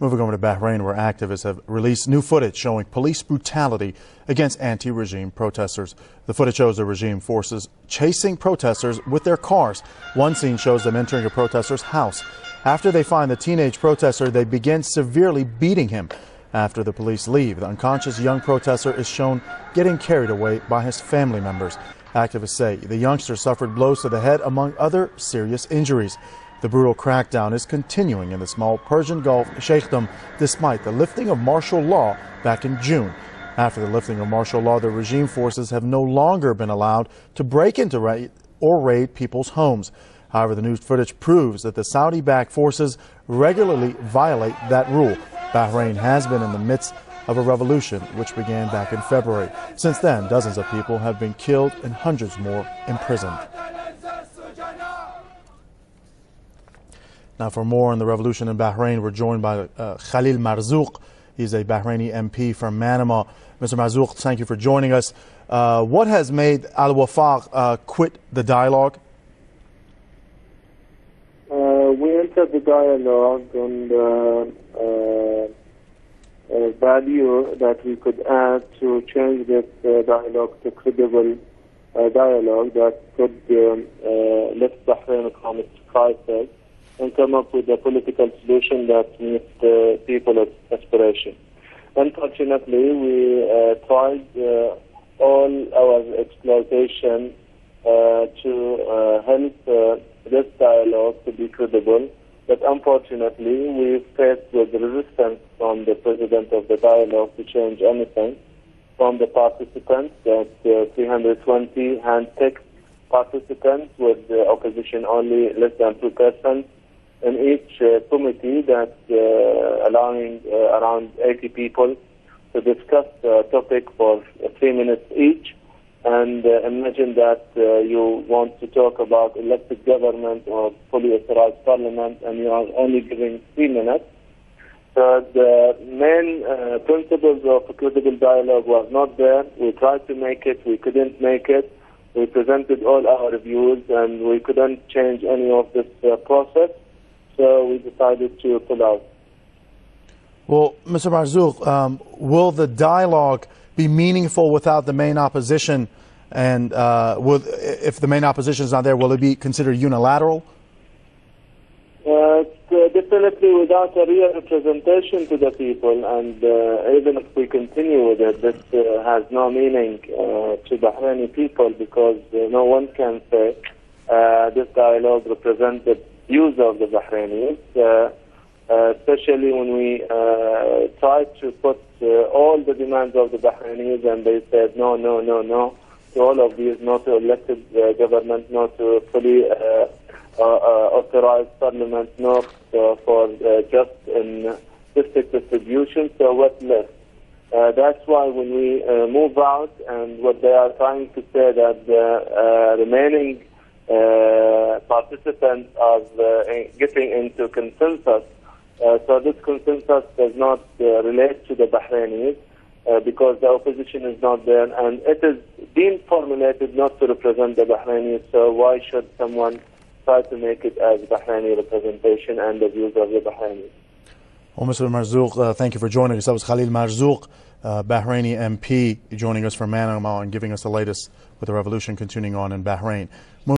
Moving over to Bahrain, where activists have released new footage showing police brutality against anti-regime protesters. The footage shows the regime forces chasing protesters with their cars. One scene shows them entering a protester's house. After they find the teenage protester, they begin severely beating him. After the police leave, the unconscious young protester is shown getting carried away by his family members. Activists say the youngster suffered blows to the head, among other serious injuries. The brutal crackdown is continuing in the small Persian Gulf Sheikhdom despite the lifting of martial law back in June. After the lifting of martial law, the regime forces have no longer been allowed to break into or raid people's homes. However, the new footage proves that the Saudi-backed forces regularly violate that rule. Bahrain has been in the midst of a revolution which began back in February. Since then, dozens of people have been killed and hundreds more imprisoned. Now, for more on the revolution in Bahrain, we're joined by Khalil Al-Marzooq. He's a Bahraini MP from Manama. Mr. Marzooq, thank you for joining us. What has made Al-Wefaq quit the dialogue? We entered the dialogue on the value that we could add to change this dialogue to credible dialogue that could lift Bahrain from its crisis and come up with a political solution that meets the people's aspiration. Unfortunately, we tried all our exploitation to help this dialogue to be credible, but unfortunately we faced with resistance from the president of the dialogue to change anything, from the participants, that 320 hand-picked participants with the opposition only less than 2%. In each committee, that's allowing around 80 people to discuss the topic for 3 minutes each. And imagine that you want to talk about elected government or fully authorized parliament, and you are only giving 3 minutes. So the main principles of credible dialogue was not there. We tried to make it, we couldn't make it. We presented all our views, and we couldn't change any of this process. So we decided to pull out. Well, Mr. Marzooq, will the dialogue be meaningful without the main opposition? And if the main opposition is not there, will it be considered unilateral? Definitely without a real representation to the people. And even if we continue with it, this has no meaning to Bahraini people, because no one can say this dialogue represents the views of the Bahrainis, especially when we tried to put all the demands of the Bahrainis, and they said no, no, no, no to all of these, no to elected government, no to fully authorized parliament, no for just in district distribution. So what left? That's why when we move out, and what they are trying to say that the remaining participants are getting into consensus. So this consensus does not relate to the Bahrainis because the opposition is not there, and it is being formulated not to represent the Bahrainis. So why should someone try to make it as Bahraini representation and the views of the Bahrainis? Well, Mr. Marzooq, thank you for joining us. That was Khalil Al-Marzooq, Bahraini MP, joining us from Manama and giving us the latest with the revolution continuing on in Bahrain.